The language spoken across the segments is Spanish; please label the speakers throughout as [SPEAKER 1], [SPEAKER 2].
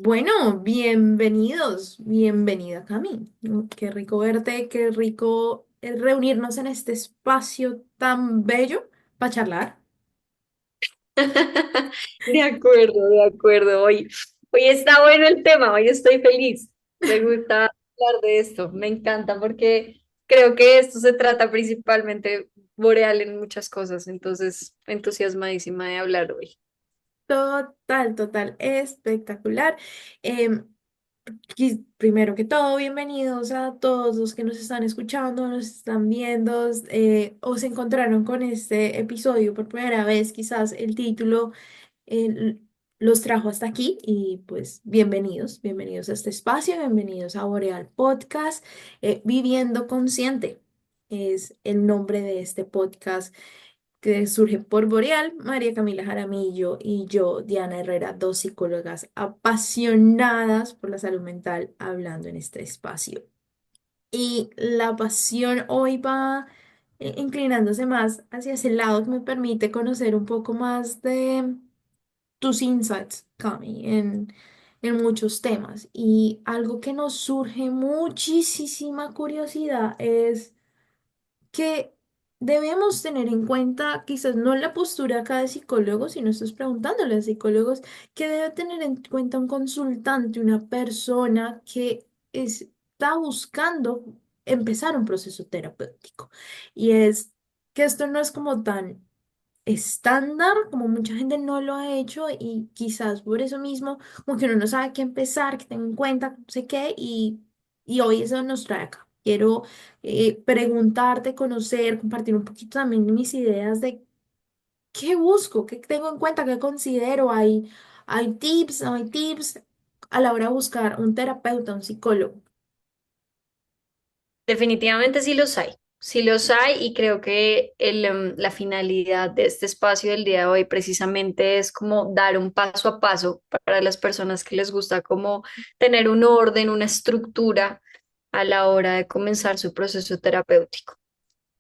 [SPEAKER 1] Bueno, bienvenidos, bienvenida Cami. Qué rico verte, qué rico reunirnos en este espacio tan bello para charlar.
[SPEAKER 2] De acuerdo, de acuerdo. Hoy está bueno el tema, hoy estoy feliz. Me gusta hablar de esto, me encanta porque creo que esto se trata principalmente boreal en muchas cosas, entonces entusiasmadísima de hablar hoy.
[SPEAKER 1] Total, total, espectacular. Em, Primero que todo, bienvenidos a todos los que nos están escuchando, nos están viendo o se encontraron con este episodio por primera vez, quizás el título eh, los trajo hasta aquí y pues bienvenidos, bienvenidos a este espacio, bienvenidos a Boreal Podcast. Viviendo Consciente es el nombre de este podcast que surge por Boreal, María Camila Jaramillo y yo, Diana Herrera, dos psicólogas apasionadas por la salud mental, hablando en este espacio. Y la pasión hoy va inclinándose más hacia ese lado que me permite conocer un poco más de tus insights, Cami, en muchos temas. Y algo que nos surge muchísima curiosidad es que debemos tener en cuenta, quizás no la postura acá de psicólogo, sino estás preguntándole a psicólogos, que debe tener en cuenta un consultante, una persona que está buscando empezar un proceso terapéutico. Y es que esto no es como tan estándar, como mucha gente no lo ha hecho y quizás por eso mismo, como que uno no sabe qué empezar, qué tengo en cuenta, no sé qué, y hoy eso nos trae acá. Quiero preguntarte, conocer, compartir un poquito también de mis ideas de qué busco, qué tengo en cuenta, qué considero. Hay tips, no hay tips a la hora de buscar un terapeuta, un psicólogo.
[SPEAKER 2] Definitivamente sí los hay y creo que la finalidad de este espacio del día de hoy precisamente es como dar un paso a paso para las personas que les gusta como tener un orden, una estructura a la hora de comenzar su proceso terapéutico.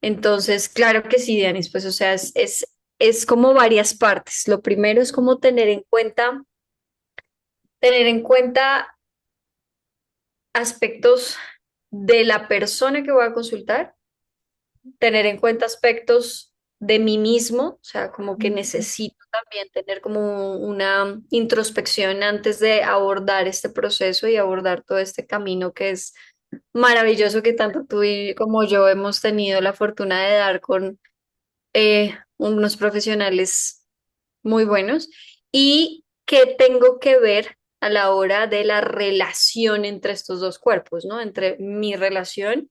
[SPEAKER 2] Entonces, claro que sí, Dianis, pues o sea, es como varias partes. Lo primero es como tener en cuenta aspectos de la persona que voy a consultar, tener en cuenta aspectos de mí mismo, o sea, como que
[SPEAKER 1] Ujú.
[SPEAKER 2] necesito también tener como una introspección antes de abordar este proceso y abordar todo este camino que es maravilloso que tanto tú y como yo hemos tenido la fortuna de dar con unos profesionales muy buenos y qué tengo que ver a la hora de la relación entre estos dos cuerpos, ¿no? Entre mi relación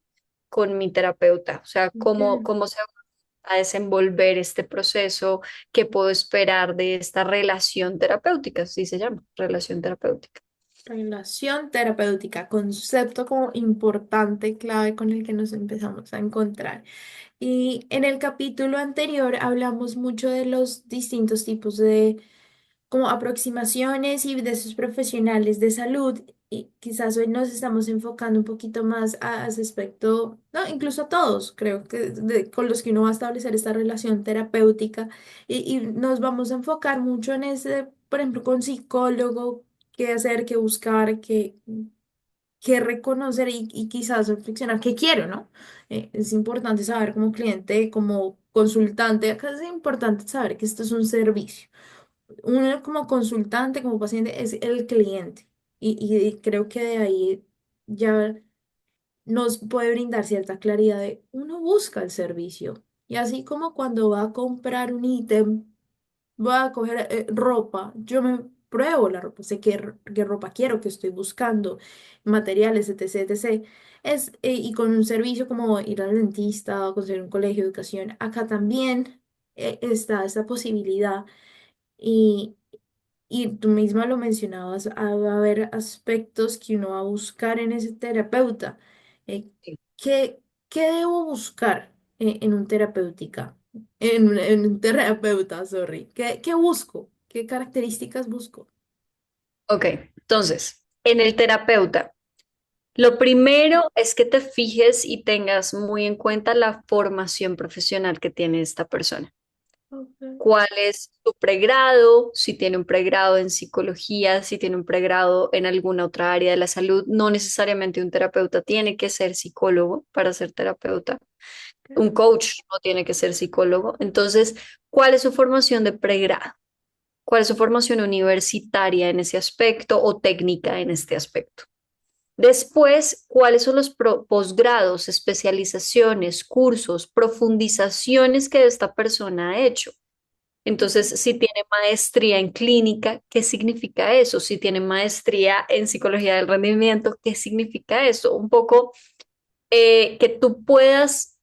[SPEAKER 2] con mi terapeuta, o sea,
[SPEAKER 1] Ok.
[SPEAKER 2] cómo se va a desenvolver este proceso, qué puedo esperar de esta relación terapéutica, así se llama, relación terapéutica.
[SPEAKER 1] Relación terapéutica, concepto como importante, clave con el que nos empezamos a encontrar. Y en el capítulo anterior hablamos mucho de los distintos tipos de como aproximaciones y de sus profesionales de salud. Y quizás hoy nos estamos enfocando un poquito más a ese aspecto, no, incluso a todos, creo que con los que uno va a establecer esta relación terapéutica y nos vamos a enfocar mucho en ese, por ejemplo, con psicólogo, qué hacer, qué buscar, qué reconocer y quizás reflexionar qué quiero, ¿no? Es importante saber como cliente, como consultante, acá es importante saber que esto es un servicio. Uno como consultante, como paciente, es el cliente. Y creo que de ahí ya nos puede brindar cierta claridad de uno busca el servicio. Y así como cuando va a comprar un ítem, va a coger ropa, yo me pruebo la ropa, sé qué ropa quiero, qué estoy buscando, materiales, etc, etc. Y con un servicio como ir al dentista o conseguir un colegio de educación, acá también está esa posibilidad. Y, y tú misma lo mencionabas, va a haber aspectos que uno va a buscar en ese terapeuta. Eh, ¿qué, qué debo buscar en un terapéutica? En un terapeuta, sorry. ¿Qué busco? ¿Qué características busco?
[SPEAKER 2] Ok, entonces, en el terapeuta, lo primero es que te fijes y tengas muy en cuenta la formación profesional que tiene esta persona.
[SPEAKER 1] Ok.
[SPEAKER 2] cuál es tu pregrado, si tiene un pregrado en psicología, si tiene un pregrado en alguna otra área de la salud. No necesariamente un terapeuta tiene que ser psicólogo para ser terapeuta. Un coach no tiene que ser psicólogo. Entonces, ¿cuál es su formación de pregrado? ¿Cuál es su formación universitaria en ese aspecto o técnica en este aspecto? Después, ¿cuáles son los posgrados, especializaciones, cursos, profundizaciones que esta persona ha hecho? Entonces, si tiene maestría en clínica, ¿qué significa eso? Si tiene maestría en psicología del rendimiento, ¿qué significa eso? Un poco que tú puedas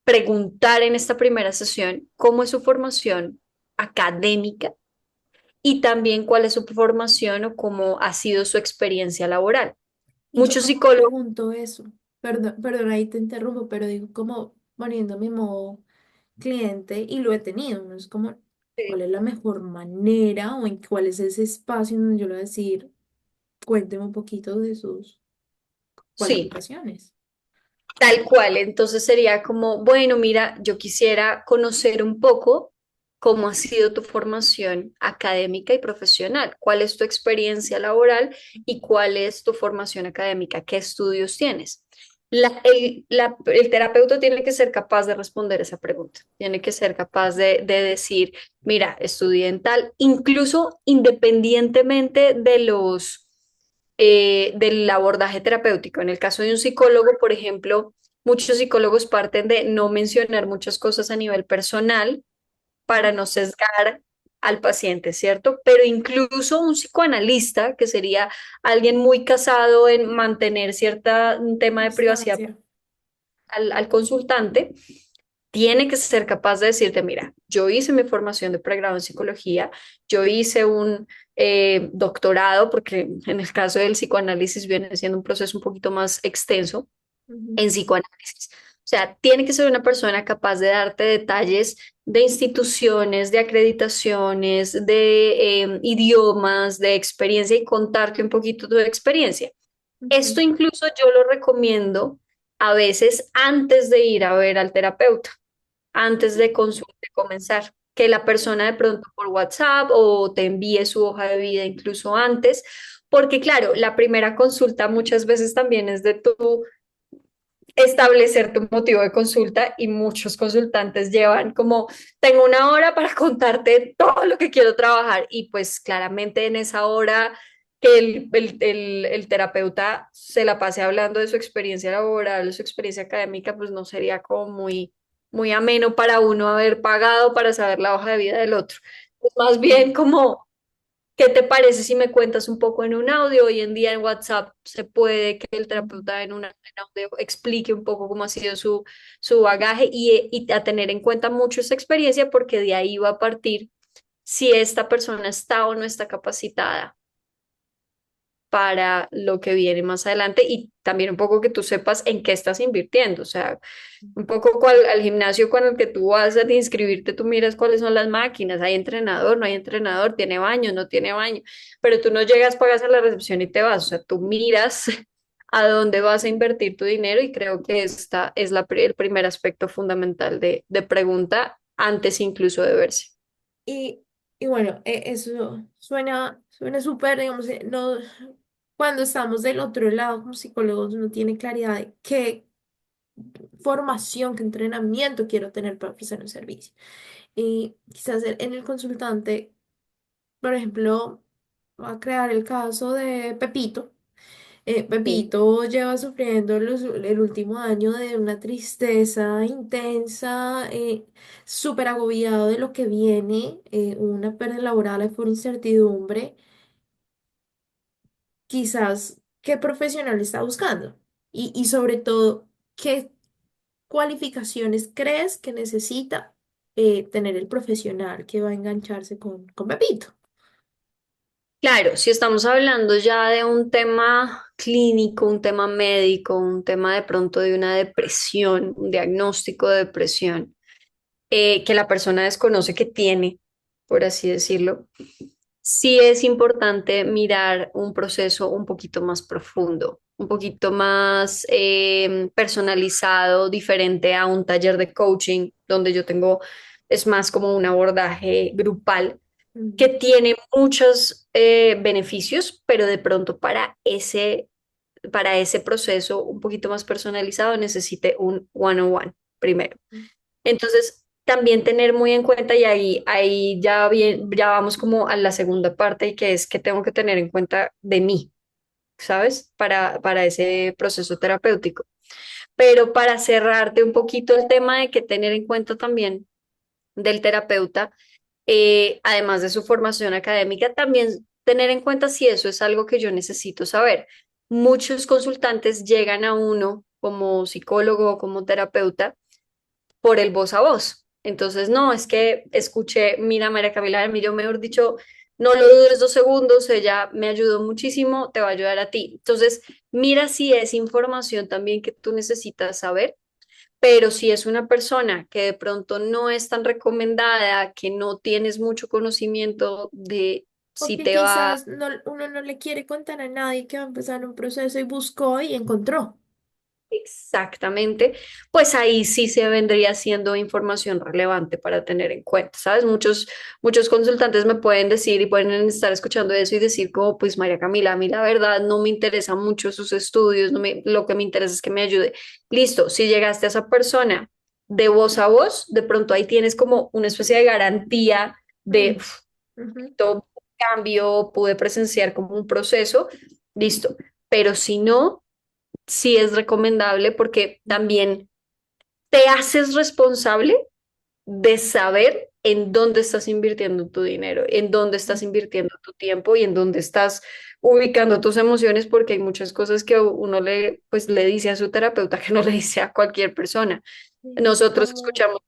[SPEAKER 2] preguntar en esta primera sesión cómo es su formación académica y también cuál es su formación o cómo ha sido su experiencia laboral.
[SPEAKER 1] Y yo
[SPEAKER 2] Muchos
[SPEAKER 1] como
[SPEAKER 2] psicólogos,
[SPEAKER 1] pregunto eso, perdón, ahí te interrumpo, pero digo como poniéndome en modo cliente y lo he tenido, ¿no? Es como, ¿cuál es la mejor manera o en cuál es ese espacio en donde yo le voy a decir, cuénteme un poquito de sus
[SPEAKER 2] sí,
[SPEAKER 1] cualificaciones?
[SPEAKER 2] tal cual. Entonces sería como, bueno, mira, yo quisiera conocer un poco cómo ha sido tu formación académica y profesional, cuál es tu experiencia laboral y cuál es tu formación académica, qué estudios tienes. El terapeuta tiene que ser capaz de responder esa pregunta, tiene que ser capaz de decir, mira, estudié en tal, incluso independientemente de del abordaje terapéutico. En el caso de un psicólogo, por ejemplo, muchos psicólogos parten de no mencionar muchas cosas a nivel personal para no sesgar al paciente, ¿cierto? Pero incluso un psicoanalista, que sería alguien muy casado en mantener cierta un tema de privacidad
[SPEAKER 1] Distancia.
[SPEAKER 2] al consultante, tiene que ser capaz de decirte, mira, yo hice mi formación de pregrado en psicología, yo hice un doctorado, porque en el caso del psicoanálisis viene siendo un proceso un poquito más extenso
[SPEAKER 1] Ujú,
[SPEAKER 2] en psicoanálisis. O sea, tiene que ser una persona capaz de darte detalles de instituciones, de acreditaciones, de idiomas, de experiencia y contarte un poquito tu experiencia. Esto
[SPEAKER 1] ujú,
[SPEAKER 2] incluso yo lo recomiendo a veces antes de ir a ver al terapeuta, antes de consulta y comenzar. Que la persona de pronto por WhatsApp o te envíe su hoja de vida incluso antes, porque claro, la primera consulta muchas veces también es de tu establecer tu motivo de consulta y muchos consultantes llevan como, tengo una hora para contarte todo lo que quiero trabajar y pues claramente en esa hora que el terapeuta se la pase hablando de su experiencia laboral, de su experiencia académica, pues no sería como muy ameno para uno haber pagado para saber la hoja de vida del otro. Pues más bien
[SPEAKER 1] sí,
[SPEAKER 2] como ¿qué te parece si me cuentas un poco en un audio? Hoy en día en WhatsApp se puede que el
[SPEAKER 1] ujú.
[SPEAKER 2] terapeuta en audio explique un poco cómo ha sido su bagaje y a tener en cuenta mucho esa experiencia porque de ahí va a partir si esta persona está o no está capacitada para lo que viene más adelante y también un poco que tú sepas en qué estás invirtiendo. O sea, un poco cual, al gimnasio con el que tú vas a inscribirte, tú miras cuáles son las máquinas, hay entrenador, no hay entrenador, tiene baño, no tiene baño, pero tú no llegas, pagas a la recepción y te vas, o sea, tú miras a dónde vas a invertir tu dinero y creo que esta es el primer aspecto fundamental de pregunta antes incluso de verse.
[SPEAKER 1] Y, y bueno, eso suena súper, digamos, no, cuando estamos del otro lado como psicólogos uno tiene claridad de qué formación, qué entrenamiento quiero tener para ofrecer un servicio. Y quizás en el consultante, por ejemplo, va a crear el caso de Pepito.
[SPEAKER 2] Sí.
[SPEAKER 1] Pepito lleva sufriendo el último año de una tristeza intensa, súper agobiado de lo que viene, una pérdida laboral por incertidumbre. Quizás qué profesional está buscando y sobre todo, qué cualificaciones crees que necesita tener el profesional que va a engancharse con Pepito.
[SPEAKER 2] Claro, si estamos hablando ya de un tema clínico, un tema médico, un tema de pronto de una depresión, un diagnóstico de depresión, que la persona desconoce que tiene, por así decirlo, sí es importante mirar un proceso un poquito más profundo, un poquito más personalizado, diferente a un taller de coaching donde yo tengo es más como un abordaje grupal que
[SPEAKER 1] Mm.
[SPEAKER 2] tiene muchos beneficios, pero de pronto para ese proceso un poquito más personalizado necesite un one-on-one primero. Entonces, también tener muy en cuenta, y ahí ya, ya vamos como a la segunda parte, y que es que tengo que tener en cuenta de mí, ¿sabes? Para ese proceso terapéutico. Pero para cerrarte un poquito el tema de que tener en cuenta también del terapeuta, además de su formación académica, también tener en cuenta si eso es algo que yo necesito saber. Muchos consultantes llegan a uno como psicólogo o como terapeuta por el voz a voz. Entonces, no, es que escuché, mira, María Camila yo mejor dicho, no lo dudes 2 segundos, ella me ayudó muchísimo, te va a ayudar a ti. Entonces, mira si es información también que tú necesitas saber, pero si es una persona que de pronto no es tan recomendada, que no tienes mucho conocimiento de
[SPEAKER 1] O
[SPEAKER 2] si
[SPEAKER 1] que
[SPEAKER 2] te va.
[SPEAKER 1] quizás uno no le quiere contar a nadie que va a empezar un proceso y buscó y encontró.
[SPEAKER 2] Exactamente, pues ahí sí se vendría siendo información relevante para tener en cuenta, ¿sabes? Muchos consultantes me pueden decir y pueden estar escuchando eso y decir como, pues María Camila, a mí la verdad no me interesa mucho sus estudios, lo que me interesa es que me ayude. Listo, si llegaste a esa persona de voz a voz, de pronto ahí tienes como una especie de garantía de
[SPEAKER 1] Mm, ujú.
[SPEAKER 2] todo cambio, pude presenciar como un proceso, listo, pero si no sí es recomendable porque también te haces responsable de saber en dónde estás invirtiendo tu dinero, en dónde estás invirtiendo tu tiempo y en dónde estás ubicando tus emociones, porque hay muchas cosas que uno pues, le dice a su terapeuta que no le dice a cualquier persona.
[SPEAKER 1] Sí,
[SPEAKER 2] Nosotros
[SPEAKER 1] como,
[SPEAKER 2] escuchamos,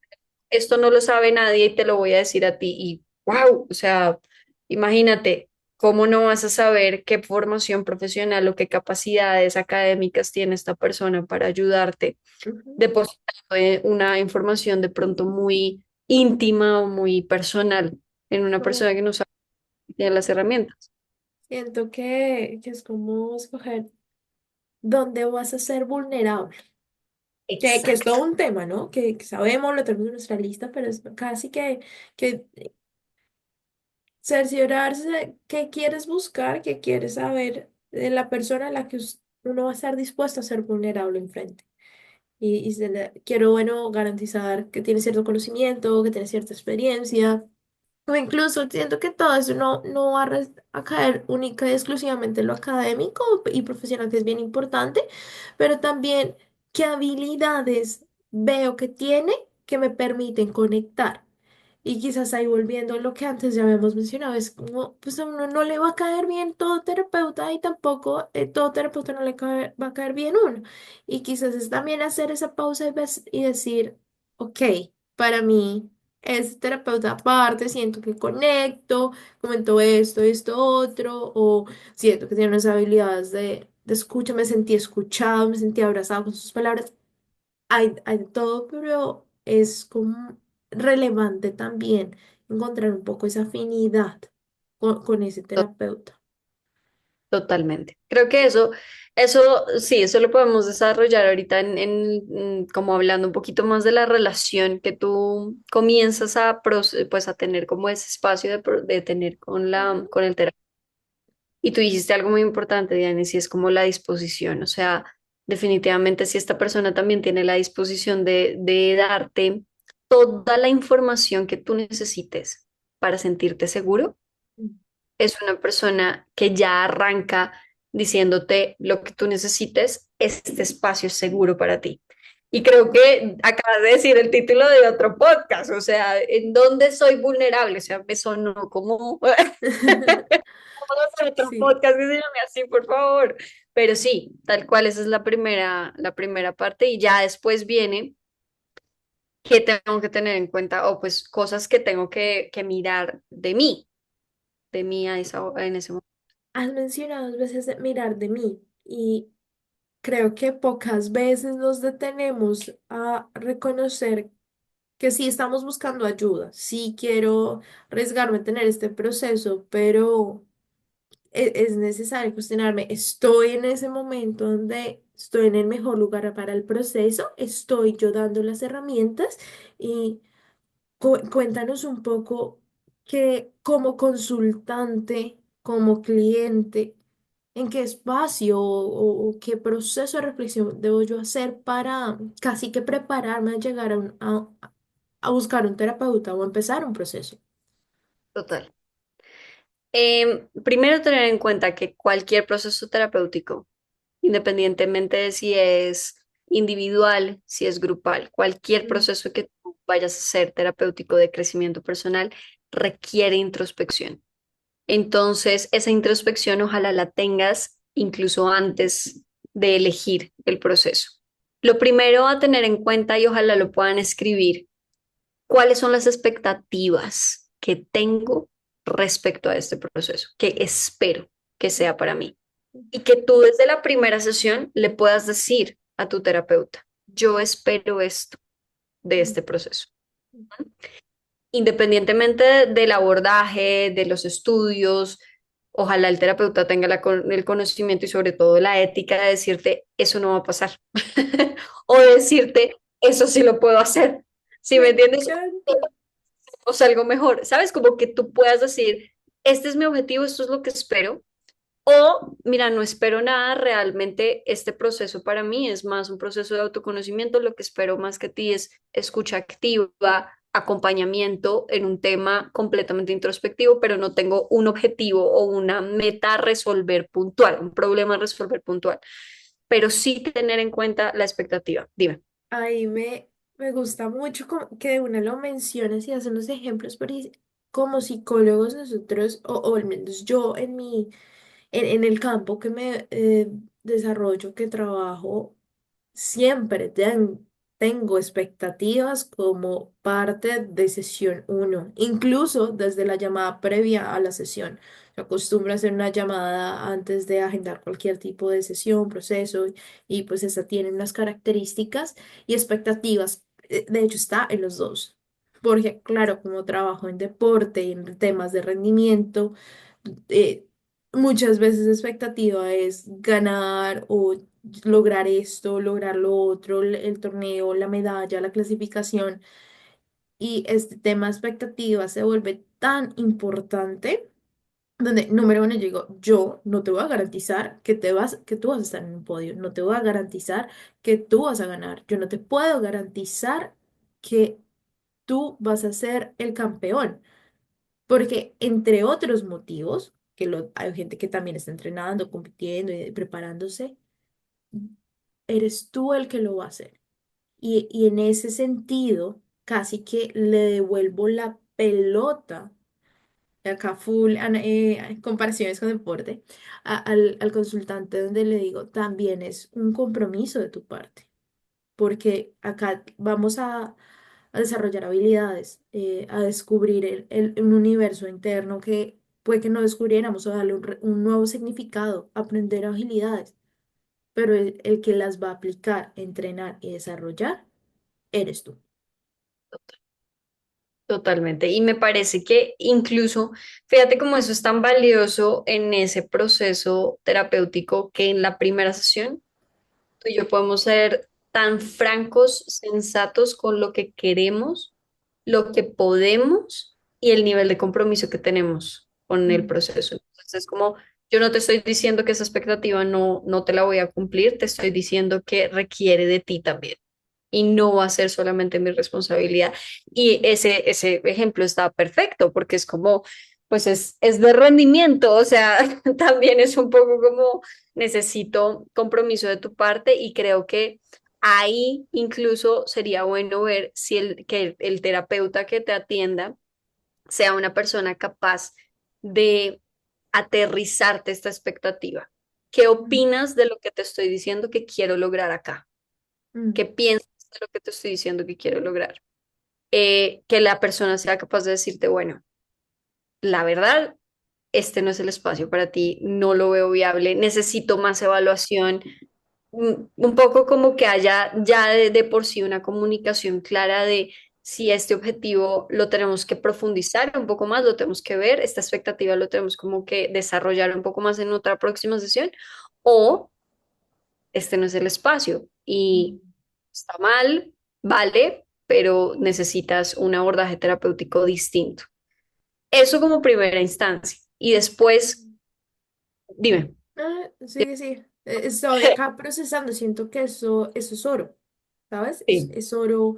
[SPEAKER 2] esto no lo sabe nadie y te lo voy a decir a ti. Y wow, o sea, imagínate, ¿cómo no vas a saber qué formación profesional o qué capacidades académicas tiene esta persona para ayudarte,
[SPEAKER 1] ujú,
[SPEAKER 2] depositando una información de pronto muy íntima o muy personal en una
[SPEAKER 1] como
[SPEAKER 2] persona que no sabe si tiene las herramientas?
[SPEAKER 1] siento que es como escoger dónde vas a ser vulnerable. Que es todo
[SPEAKER 2] Exacto.
[SPEAKER 1] un tema, ¿no? Que sabemos, lo tenemos en nuestra lista, pero es casi que cerciorarse qué quieres buscar, qué quieres saber de la persona a la que uno va a estar dispuesto a ser vulnerable enfrente. Quiero, bueno, garantizar que tiene cierto conocimiento, que tiene cierta experiencia. O incluso siento que todo eso no va a caer única y exclusivamente en lo académico y profesional, que es bien importante, pero también qué habilidades veo que tiene que me permiten conectar. Y quizás ahí volviendo a lo que antes ya habíamos mencionado, es como, pues a uno no le va a caer bien todo terapeuta y tampoco todo terapeuta no va a caer bien uno. Y quizás es también hacer esa pausa y decir, ok, para mí es terapeuta aparte, siento que conecto, comento esto, otro, o siento que tiene unas habilidades de escucha, me sentí escuchado, me sentí abrazado con sus palabras. Hay de todo, pero es como relevante también encontrar un poco esa afinidad con ese terapeuta.
[SPEAKER 2] Totalmente. Creo que eso sí, eso lo podemos desarrollar ahorita como hablando un poquito más de la relación que tú comienzas pues a tener como ese espacio de tener
[SPEAKER 1] Ujú.
[SPEAKER 2] con el terapeuta. Y tú dijiste algo muy importante, Diane, si es como la disposición. O sea, definitivamente si esta persona también tiene la disposición de darte toda la información que tú necesites para sentirte seguro, es una persona que ya arranca diciéndote lo que tú necesites, este espacio es seguro para ti. Y creo que acabas de decir el título de otro podcast, o sea, ¿en dónde soy vulnerable? O sea, me sonó como vamos a hacer otro
[SPEAKER 1] Sí.
[SPEAKER 2] podcast que se llame así, por favor. Pero sí, tal cual, esa es la primera parte, y ya después viene qué tengo que tener en cuenta, o pues cosas que tengo que mirar de mí en ese momento.
[SPEAKER 1] Has mencionado dos veces mirar de mí y creo que pocas veces nos detenemos a reconocer que sí estamos buscando ayuda, sí quiero arriesgarme a tener este proceso, pero es necesario cuestionarme, ¿estoy en ese momento donde estoy en el mejor lugar para el proceso? ¿Estoy yo dando las herramientas? Cuéntanos un poco que como consultante, como cliente, ¿en qué espacio o qué proceso de reflexión debo yo hacer para casi que prepararme a llegar a buscar un terapeuta o empezar un proceso?
[SPEAKER 2] Total. Primero tener en cuenta que cualquier proceso terapéutico, independientemente de si es individual, si es grupal, cualquier
[SPEAKER 1] Mm,
[SPEAKER 2] proceso que tú vayas a hacer terapéutico de crecimiento personal requiere introspección. Entonces, esa introspección ojalá la tengas incluso antes de elegir el proceso. Lo primero a tener en cuenta y ojalá lo puedan escribir, ¿cuáles son las expectativas que tengo respecto a este proceso? ¿Qué espero que sea para mí? Y que tú desde la primera sesión le puedas decir a tu terapeuta, yo espero esto de
[SPEAKER 1] mm,
[SPEAKER 2] este proceso. Independientemente del abordaje, de los estudios, ojalá el terapeuta tenga el conocimiento y sobre todo la ética de decirte, eso no va a pasar. O decirte, eso sí lo puedo hacer. ¿Sí
[SPEAKER 1] Me
[SPEAKER 2] me entiendes?
[SPEAKER 1] encanta.
[SPEAKER 2] O sea, algo mejor, ¿sabes? Como que tú puedas decir, este es mi objetivo, esto es lo que espero. O, mira, no espero nada, realmente este proceso para mí es más un proceso de autoconocimiento, lo que espero más que ti es escucha activa, acompañamiento en un tema completamente introspectivo, pero no tengo un objetivo o una meta a resolver puntual, un problema a resolver puntual, pero sí tener en cuenta la expectativa. Dime.
[SPEAKER 1] Ahí me gusta mucho que de una lo menciones y hacen los ejemplos, porque como psicólogos nosotros, o al menos yo en el campo que me desarrollo, que trabajo, siempre tengo expectativas como parte de sesión uno, incluso desde la llamada previa a la sesión. Yo acostumbro a hacer una llamada antes de agendar cualquier tipo de sesión, proceso, y pues esa tiene unas características y expectativas. De hecho, está en los dos. Porque, claro, como trabajo en deporte y en temas de rendimiento, eh, muchas veces expectativa es ganar o lograr esto, lograr lo otro, el torneo, la medalla, la clasificación. Y este tema de expectativa se vuelve tan importante, donde, número uno, yo digo, yo no te voy a garantizar que tú vas a estar en un podio, no te voy a garantizar que tú vas a ganar, yo no te puedo garantizar que tú vas a ser el campeón. Porque entre otros motivos, hay gente que también está entrenando, compitiendo y preparándose, eres tú el que lo va a hacer. Y en ese sentido, casi que le devuelvo la pelota, acá full, comparaciones con deporte, al consultante donde le digo, también es un compromiso de tu parte porque acá vamos a desarrollar habilidades, a descubrir un universo interno que puede que no descubriéramos o darle un nuevo significado, aprender habilidades, pero el que las va a aplicar, entrenar y desarrollar, eres tú.
[SPEAKER 2] Totalmente. Y me parece que incluso, fíjate cómo eso es tan valioso en ese proceso terapéutico que en la primera sesión tú y yo podemos ser tan francos, sensatos con lo que queremos, lo que podemos y el nivel de compromiso que tenemos con el
[SPEAKER 1] Mm,
[SPEAKER 2] proceso. Entonces, es como, yo no te estoy diciendo que esa expectativa no te la voy a cumplir, te estoy diciendo que requiere de ti también. Y no va a ser solamente mi responsabilidad. Y ese ejemplo está perfecto porque es como, pues es de rendimiento, o sea, también es un poco como necesito compromiso de tu parte y creo que ahí incluso sería bueno ver si que el terapeuta que te atienda sea una persona capaz de aterrizarte esta expectativa. ¿Qué
[SPEAKER 1] mm,
[SPEAKER 2] opinas de lo que te estoy diciendo que quiero lograr acá?
[SPEAKER 1] mm,
[SPEAKER 2] ¿Qué piensas de lo que te estoy diciendo que quiero lograr? Que la persona sea capaz de decirte, bueno, la verdad, este no es el espacio para ti, no lo veo viable, necesito más evaluación, un poco como que haya ya de por sí una comunicación clara de si este objetivo lo tenemos que profundizar un poco más, lo tenemos que ver, esta expectativa lo tenemos como que desarrollar un poco más en otra próxima sesión, o este no es el espacio y
[SPEAKER 1] mm.
[SPEAKER 2] está mal, vale, pero necesitas un abordaje terapéutico distinto. Eso como primera instancia. Y después, dime.
[SPEAKER 1] Sí, sí. Estoy acá procesando, siento que eso es oro, ¿sabes?
[SPEAKER 2] Sí,
[SPEAKER 1] Es oro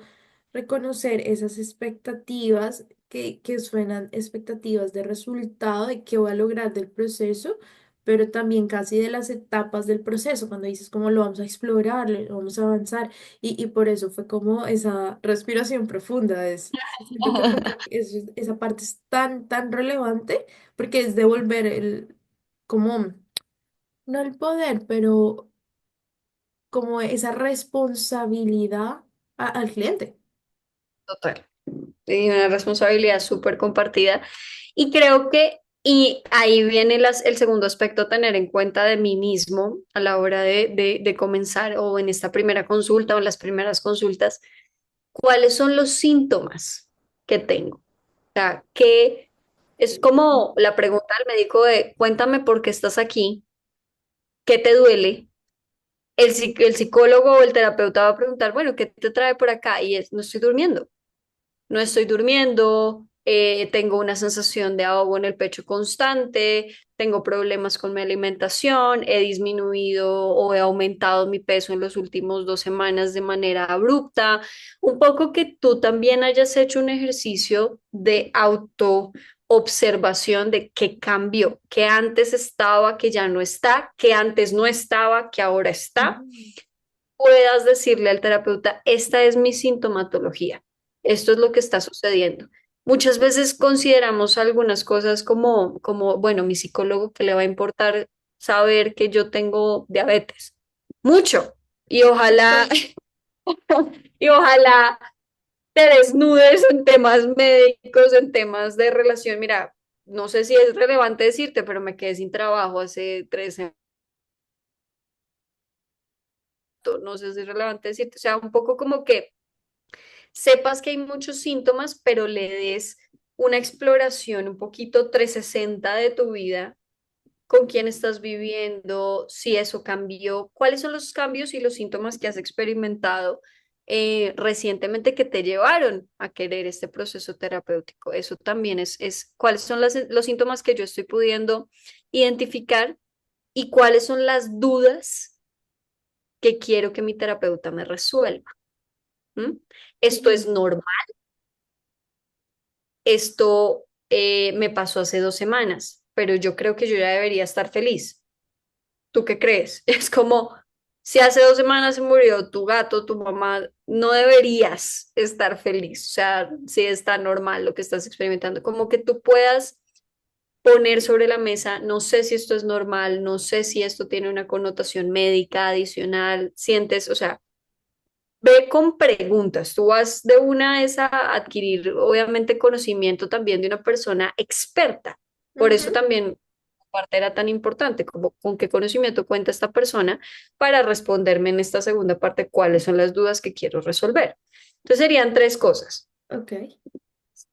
[SPEAKER 1] reconocer esas expectativas que suenan expectativas de resultado, de qué voy a lograr del proceso, pero también casi de las etapas del proceso, cuando dices cómo lo vamos a explorar, lo vamos a avanzar, y por eso fue como esa respiración profunda, siento que esa parte es tan relevante, porque es devolver como no el poder, pero como esa responsabilidad al cliente.
[SPEAKER 2] total. Y una responsabilidad súper compartida. Y creo que, y ahí viene el segundo aspecto, tener en cuenta de mí mismo a la hora de comenzar o en esta primera consulta o en las primeras consultas, cuáles son los síntomas que tengo. O sea, que es como la pregunta al médico de, cuéntame por qué estás aquí, qué te duele. El psicólogo o el terapeuta va a preguntar, bueno, ¿qué te trae por acá? Y es, no estoy durmiendo. No estoy durmiendo, tengo una sensación de ahogo en el pecho constante, tengo problemas con mi alimentación, he disminuido o he aumentado mi peso en los últimos 2 semanas de manera abrupta. Un poco que tú también hayas hecho un ejercicio de autoobservación de qué cambió, que antes estaba, que ya no está, que antes no estaba, que ahora está,
[SPEAKER 1] Mm.
[SPEAKER 2] puedas decirle al terapeuta, esta es mi sintomatología, esto es lo que está sucediendo. Muchas veces consideramos algunas cosas como, bueno, mi psicólogo, ¿que le va a importar saber que yo tengo diabetes? Mucho. Y ojalá,
[SPEAKER 1] Total.
[SPEAKER 2] y ojalá te desnudes en temas médicos, en temas de relación. Mira, no sé si es relevante decirte, pero me quedé sin trabajo hace 3 semanas. No sé si es relevante decirte. O sea, un poco como que sepas que hay muchos síntomas, pero le des una exploración un poquito 360 de tu vida, con quién estás viviendo, si eso cambió, cuáles son los cambios y los síntomas que has experimentado recientemente que te llevaron a querer este proceso terapéutico. Eso también es cuáles son los síntomas que yo estoy pudiendo identificar y cuáles son las dudas que quiero que mi terapeuta me resuelva. ¿M? Esto es
[SPEAKER 1] Ujú.
[SPEAKER 2] normal. Esto me pasó hace 2 semanas, pero yo creo que yo ya debería estar feliz. ¿Tú qué crees? Es como, si hace 2 semanas se murió tu gato, tu mamá, no deberías estar feliz. O sea, si está normal lo que estás experimentando, como que tú puedas poner sobre la mesa, no sé si esto es normal, no sé si esto tiene una connotación médica adicional, sientes, o sea, ve con preguntas. Tú vas de una vez a adquirir, obviamente, conocimiento también de una persona experta. Por eso
[SPEAKER 1] Ujú.
[SPEAKER 2] también parte era tan importante, como con qué conocimiento cuenta esta persona para responderme en esta segunda parte cuáles son las dudas que quiero resolver. Entonces serían tres cosas.
[SPEAKER 1] Ok.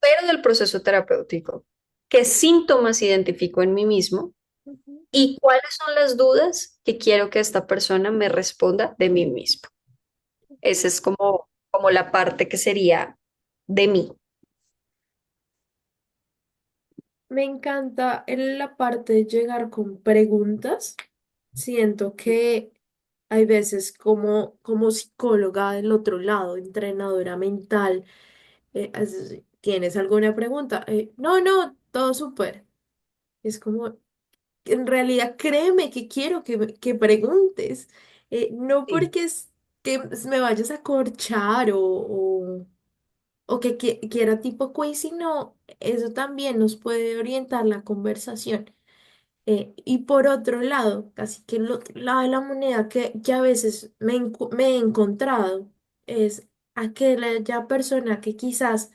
[SPEAKER 2] Pero del proceso terapéutico, ¿qué síntomas identifico en mí mismo?
[SPEAKER 1] Ujú.
[SPEAKER 2] ¿Y cuáles son las dudas que quiero que esta persona me responda de mí mismo? Esa es como la parte que sería de mí.
[SPEAKER 1] Me encanta en la parte de llegar con preguntas. Siento que hay veces como psicóloga del otro lado, entrenadora mental, ¿tienes alguna pregunta? No, no, todo súper. Es como, en realidad créeme que quiero que preguntes. No
[SPEAKER 2] Sí.
[SPEAKER 1] porque es que me vayas a corchar o que quiera tipo quiz, sino eso también nos puede orientar la conversación. Y por otro lado, casi que el otro lado de la moneda que a veces me he encontrado es aquella persona que quizás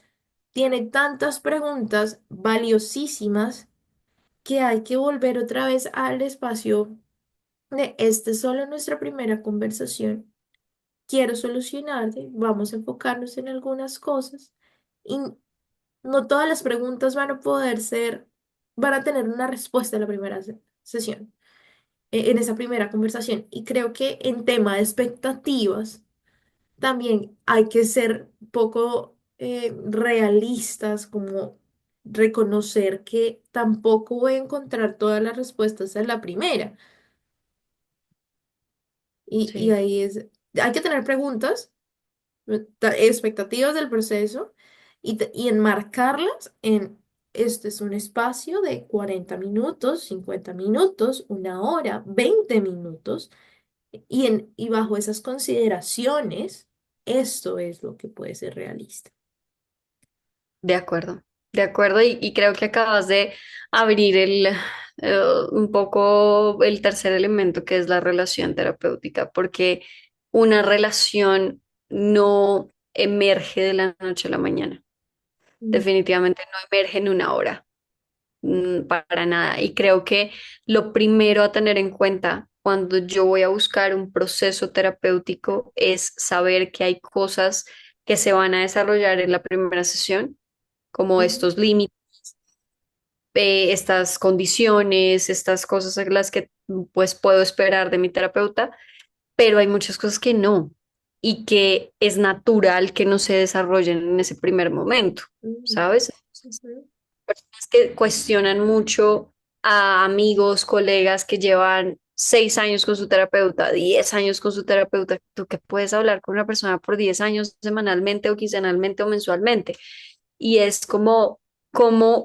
[SPEAKER 1] tiene tantas preguntas valiosísimas que hay que volver otra vez al espacio de este es solo nuestra primera conversación. Quiero solucionarte, vamos a enfocarnos en algunas cosas y no todas las preguntas van a tener una respuesta en la primera sesión, en esa primera conversación. Y creo que en tema de expectativas, también hay que ser poco realistas, como reconocer que tampoco voy a encontrar todas las respuestas en la primera. Y
[SPEAKER 2] Sí,
[SPEAKER 1] ahí es, hay que tener preguntas, expectativas del proceso y enmarcarlas en, este es un espacio de 40 minutos, 50 minutos, una hora, 20 minutos, y bajo esas consideraciones, esto es lo que puede ser realista.
[SPEAKER 2] de acuerdo y creo que acabas de abrir un poco el tercer elemento que es la relación terapéutica, porque una relación no emerge de la noche a la mañana,
[SPEAKER 1] Mm,
[SPEAKER 2] definitivamente no emerge en una hora. Para nada. Y creo que lo primero a tener en cuenta cuando yo voy a buscar un proceso terapéutico es saber que hay cosas que se van a desarrollar en la primera sesión, como
[SPEAKER 1] ujú,
[SPEAKER 2] estos límites, estas condiciones, estas cosas en las que pues puedo esperar de mi terapeuta, pero hay muchas cosas que no y que es natural que no se desarrollen en ese primer momento,
[SPEAKER 1] ujú,
[SPEAKER 2] ¿sabes?
[SPEAKER 1] ujú,
[SPEAKER 2] Personas que cuestionan mucho a amigos, colegas que llevan 6 años con su terapeuta, 10 años con su terapeuta. Tú que puedes hablar con una persona por 10 años semanalmente o quincenalmente o mensualmente. Y es como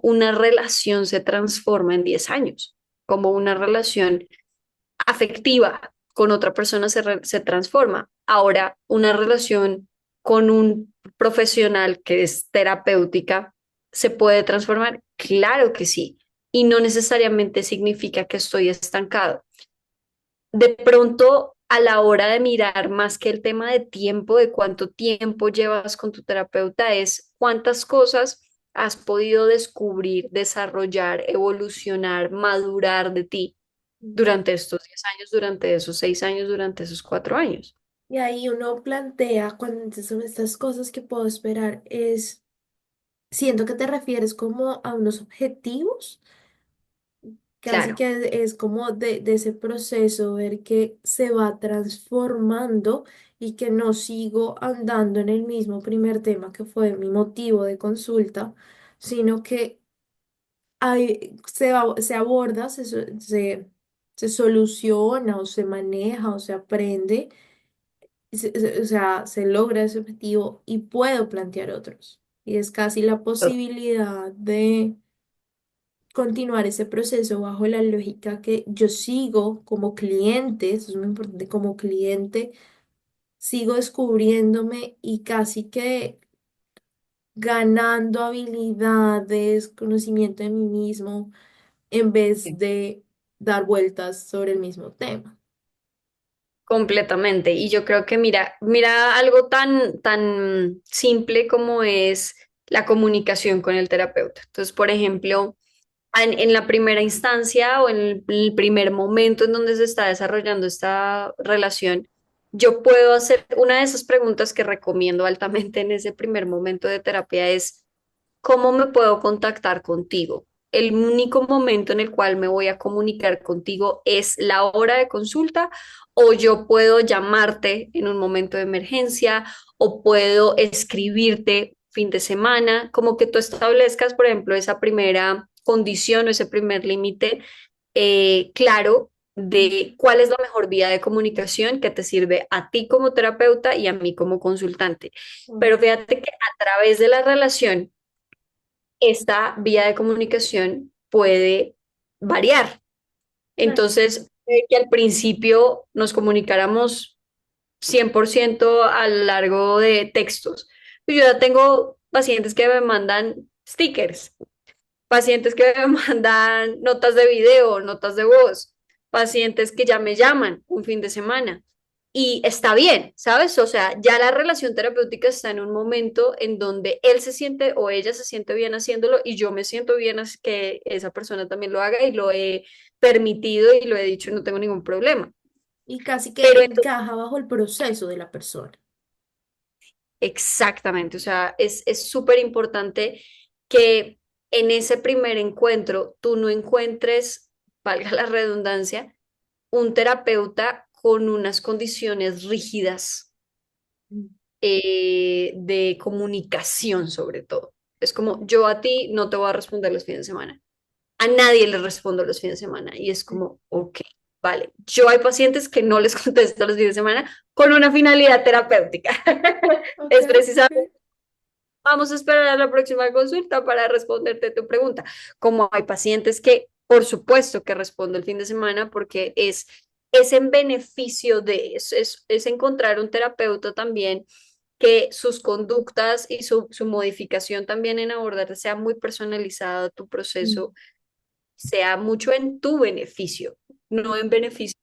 [SPEAKER 2] una relación se transforma en 10 años, como una relación afectiva con otra persona se transforma. Ahora, una relación con un profesional que es terapéutica se puede transformar, claro que sí, y no necesariamente significa que estoy estancado. De pronto, a la hora de mirar más que el tema de tiempo, de cuánto tiempo llevas con tu terapeuta, es cuántas cosas has podido descubrir, desarrollar, evolucionar, madurar de ti
[SPEAKER 1] ujú.
[SPEAKER 2] durante estos 10 años, durante esos 6 años, durante esos 4 años.
[SPEAKER 1] Y ahí uno plantea, cuando son estas cosas que puedo esperar, es, siento que te refieres como a unos objetivos. Casi
[SPEAKER 2] Claro,
[SPEAKER 1] que es como de ese proceso, ver que se va transformando y que no sigo andando en el mismo primer tema que fue mi motivo de consulta, sino que se aborda, se soluciona o se maneja o se aprende, o sea, se logra ese objetivo y puedo plantear otros. Y es casi la posibilidad de continuar ese proceso bajo la lógica que yo sigo como cliente, eso es muy importante, como cliente, sigo descubriéndome y casi que ganando habilidades, conocimiento de mí mismo, en vez
[SPEAKER 2] sí,
[SPEAKER 1] de dar vueltas sobre el mismo tema.
[SPEAKER 2] completamente. Y yo creo que mira algo tan simple como es la comunicación con el terapeuta. Entonces, por ejemplo, en la primera instancia o en el primer momento en donde se está desarrollando esta relación, yo puedo hacer una de esas preguntas que recomiendo altamente en ese primer momento de terapia es, ¿cómo me puedo contactar contigo? El único momento en el cual me voy a comunicar contigo es la hora de consulta o yo puedo llamarte en un momento de emergencia o puedo escribirte fin de semana, como que tú establezcas, por ejemplo, esa primera condición o ese primer límite claro de cuál es la mejor vía de comunicación que te sirve a ti como terapeuta y a mí como consultante.
[SPEAKER 1] Mm,
[SPEAKER 2] Pero fíjate que a través de la relación esta vía de comunicación puede variar.
[SPEAKER 1] claro.
[SPEAKER 2] Entonces, puede que al principio nos comunicáramos 100% a lo largo de textos. Pues yo ya tengo pacientes que me mandan stickers, pacientes que me mandan notas de video, notas de voz, pacientes que ya me llaman un fin de semana. Y está bien, ¿sabes? O sea, ya la relación terapéutica está en un momento en donde él se siente o ella se siente bien haciéndolo y yo me siento bien que esa persona también lo haga y lo he permitido y lo he dicho y no tengo ningún problema.
[SPEAKER 1] Y casi que
[SPEAKER 2] Pero
[SPEAKER 1] encaja bajo el proceso de la persona.
[SPEAKER 2] exactamente, o sea, es súper importante que en ese primer encuentro tú no encuentres, valga la redundancia, un terapeuta con unas condiciones rígidas de comunicación sobre todo. Es como yo a ti no te voy a responder los fines de semana. A nadie le respondo los fines de semana y es como, ok, vale. Yo hay pacientes que no les contesto los fines de semana con una finalidad terapéutica.
[SPEAKER 1] Ok,
[SPEAKER 2] Es precisamente,
[SPEAKER 1] ok.
[SPEAKER 2] vamos a esperar a la próxima consulta para responderte tu pregunta. Como hay pacientes que, por supuesto que respondo el fin de semana porque es en beneficio de, es encontrar un terapeuta también que sus conductas y su modificación también en abordar sea muy personalizada tu proceso,
[SPEAKER 1] Mm.
[SPEAKER 2] sea mucho en tu beneficio, no en beneficio,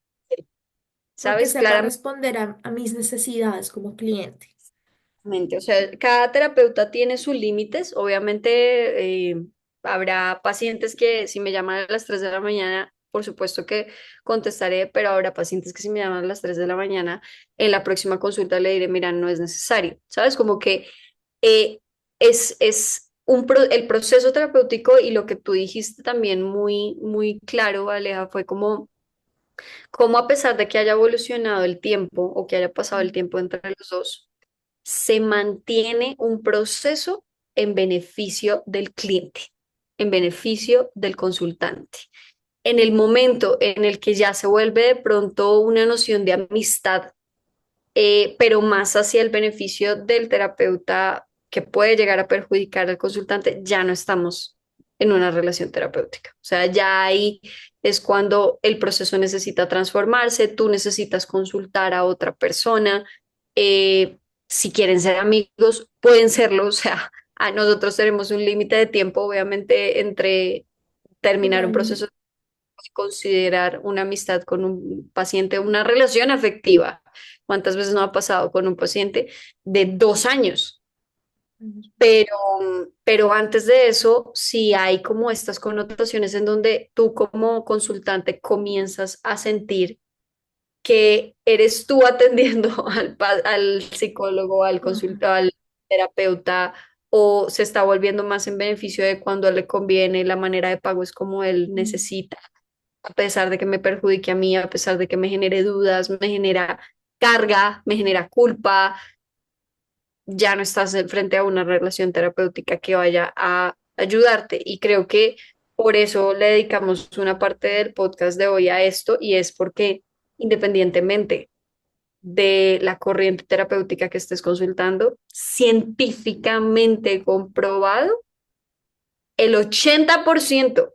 [SPEAKER 1] O que
[SPEAKER 2] ¿sabes?
[SPEAKER 1] sepa
[SPEAKER 2] Claramente.
[SPEAKER 1] responder a mis necesidades como cliente.
[SPEAKER 2] O sea, cada terapeuta tiene sus límites. Obviamente, habrá pacientes que si me llaman a las 3 de la mañana, por supuesto que contestaré, pero habrá pacientes que si me llaman a las 3 de la mañana, en la próxima consulta le diré, mira, no es necesario, ¿sabes? Como que eh, el proceso terapéutico y lo que tú dijiste también muy, muy claro, Aleja, fue como a pesar de que haya evolucionado el tiempo o que haya pasado el
[SPEAKER 1] Mm.
[SPEAKER 2] tiempo entre los dos, se mantiene un proceso en beneficio del cliente, en beneficio del consultante. En el momento en el que ya se vuelve de pronto una noción de amistad, pero más hacia el beneficio del terapeuta que puede llegar a perjudicar al consultante, ya no estamos en una relación terapéutica. O sea, ya ahí es cuando el proceso necesita transformarse, tú necesitas consultar a otra persona. Si quieren ser amigos, pueden serlo. O sea, a nosotros tenemos un límite de tiempo, obviamente, entre terminar un
[SPEAKER 1] Totalmente.
[SPEAKER 2] proceso y considerar una amistad con un paciente, una relación afectiva. ¿Cuántas veces no ha pasado con un paciente de 2 años? Pero, pero antes de eso, sí hay como estas connotaciones en donde tú como consultante comienzas a sentir que eres tú atendiendo al psicólogo, al
[SPEAKER 1] Ajá.
[SPEAKER 2] consultor, al terapeuta, o se está volviendo más en beneficio de cuando le conviene, la manera de pago es como él
[SPEAKER 1] Mm.
[SPEAKER 2] necesita, a pesar de que me perjudique a mí, a pesar de que me genere dudas, me genera carga, me genera culpa, ya no estás frente a una relación terapéutica que vaya a ayudarte. Y creo que por eso le dedicamos una parte del podcast de hoy a esto y es porque independientemente de la corriente terapéutica que estés consultando, científicamente comprobado, el 80%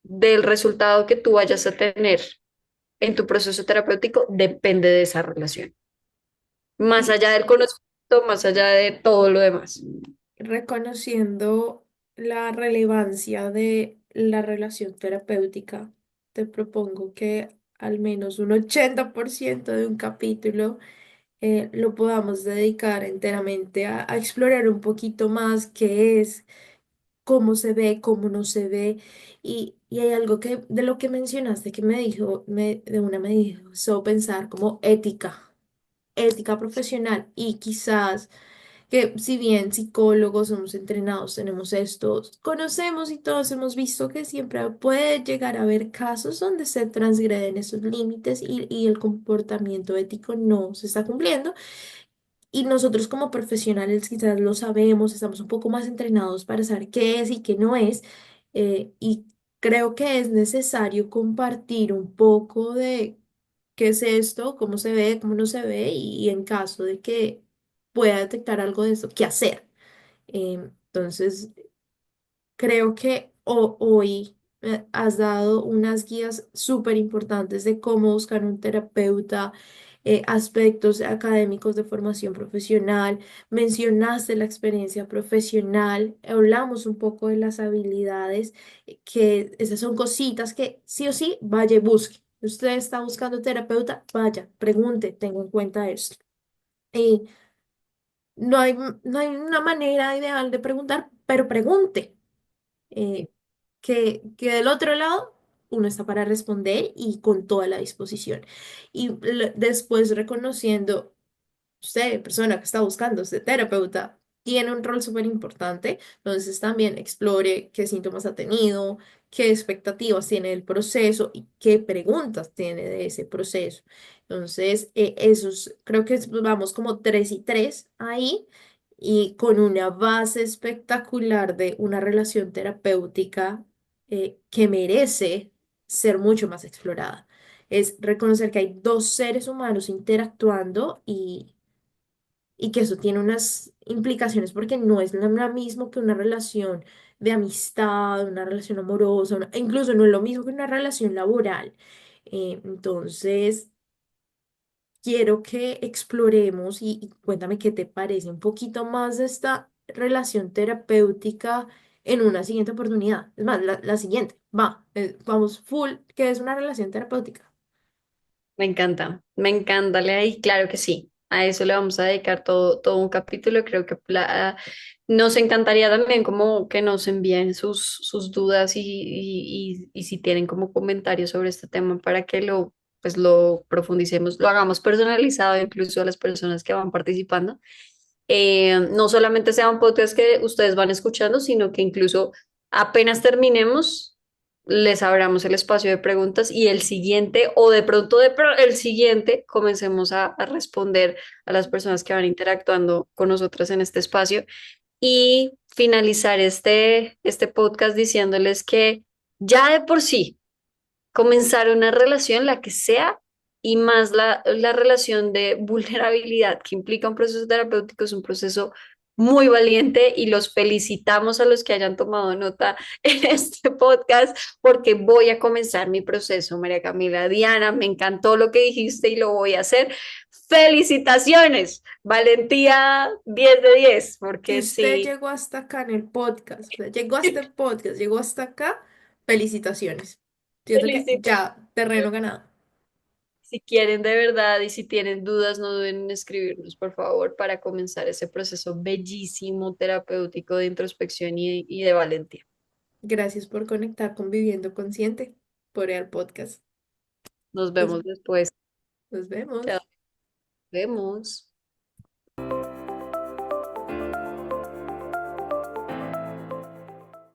[SPEAKER 2] del resultado que tú vayas a tener en tu proceso terapéutico depende de esa relación, más
[SPEAKER 1] Y
[SPEAKER 2] allá del conocimiento, más allá de todo lo demás.
[SPEAKER 1] reconociendo la relevancia de la relación terapéutica, te propongo que al menos un 80% de un capítulo lo podamos dedicar enteramente a explorar un poquito más qué es, cómo se ve, cómo no se ve. Y hay algo que de lo que mencionaste que me dijo, de una me hizo pensar como ética, ética profesional y quizás que si bien psicólogos somos entrenados, tenemos estos, conocemos y todos hemos visto que siempre puede llegar a haber casos donde se transgreden esos límites y el comportamiento ético no se está cumpliendo. Y nosotros como profesionales quizás lo sabemos, estamos un poco más entrenados para saber qué es y qué no es. Y creo que es necesario compartir un poco de qué es esto, cómo se ve, cómo no se ve y en caso de que pueda detectar algo de esto, qué hacer. Entonces, creo que hoy has dado unas guías súper importantes de cómo buscar un terapeuta, aspectos académicos de formación profesional, mencionaste la experiencia profesional, hablamos un poco de las habilidades, que esas son cositas que sí o sí vaya y busque. Usted está buscando terapeuta, vaya, pregunte, tenga en cuenta esto. Y no hay una manera ideal de preguntar, pero pregunte eh, que del otro lado uno está para responder y con toda la disposición. Y después reconociendo, usted, persona que está buscando, usted terapeuta, tiene un rol súper importante. Entonces también explore qué síntomas ha tenido, qué expectativas tiene del proceso y qué preguntas tiene de ese proceso. Entonces, creo que vamos como 3 y 3 ahí y con una base espectacular de una relación terapéutica que merece ser mucho más explorada. Es reconocer que hay dos seres humanos interactuando y que eso tiene unas implicaciones porque no es lo mismo que una relación de amistad, una relación amorosa, e incluso no es lo mismo que una relación laboral. Entonces, quiero que exploremos y cuéntame qué te parece un poquito más de esta relación terapéutica en una siguiente oportunidad. Es más, la siguiente, vamos full, ¿qué es una relación terapéutica?
[SPEAKER 2] Me encanta, Lea, y claro que sí, a eso le vamos a dedicar todo un capítulo. Creo que nos encantaría también como que nos envíen sus dudas y si tienen como comentarios sobre este tema para que pues lo profundicemos, lo hagamos personalizado incluso a las personas que van participando. No solamente sea un podcast que ustedes van escuchando, sino que incluso apenas terminemos, les abramos el espacio de preguntas y el siguiente, o de pronto el siguiente, comencemos a responder a las personas que van interactuando con nosotras en este espacio y finalizar este podcast diciéndoles que ya de por sí comenzar una relación, la que sea, y más la relación de vulnerabilidad que implica un proceso terapéutico, es un proceso muy valiente y los felicitamos a los que hayan tomado nota en este podcast porque voy a comenzar mi proceso, María Camila. Diana, me encantó lo que dijiste y lo voy a hacer. Felicitaciones, valentía 10 de 10
[SPEAKER 1] Si
[SPEAKER 2] porque
[SPEAKER 1] usted
[SPEAKER 2] sí,
[SPEAKER 1] llegó hasta acá en el podcast, o sea, llegó a este podcast, llegó hasta acá, felicitaciones. Siento que
[SPEAKER 2] felicitaciones.
[SPEAKER 1] ya, terreno ganado.
[SPEAKER 2] Si quieren de verdad y si tienen dudas, no duden en escribirnos, por favor, para comenzar ese proceso bellísimo terapéutico de introspección y de valentía.
[SPEAKER 1] Gracias por conectar con Viviendo Consciente, por el podcast.
[SPEAKER 2] Nos
[SPEAKER 1] Nos,
[SPEAKER 2] vemos después.
[SPEAKER 1] nos
[SPEAKER 2] Chao,
[SPEAKER 1] vemos.
[SPEAKER 2] nos vemos.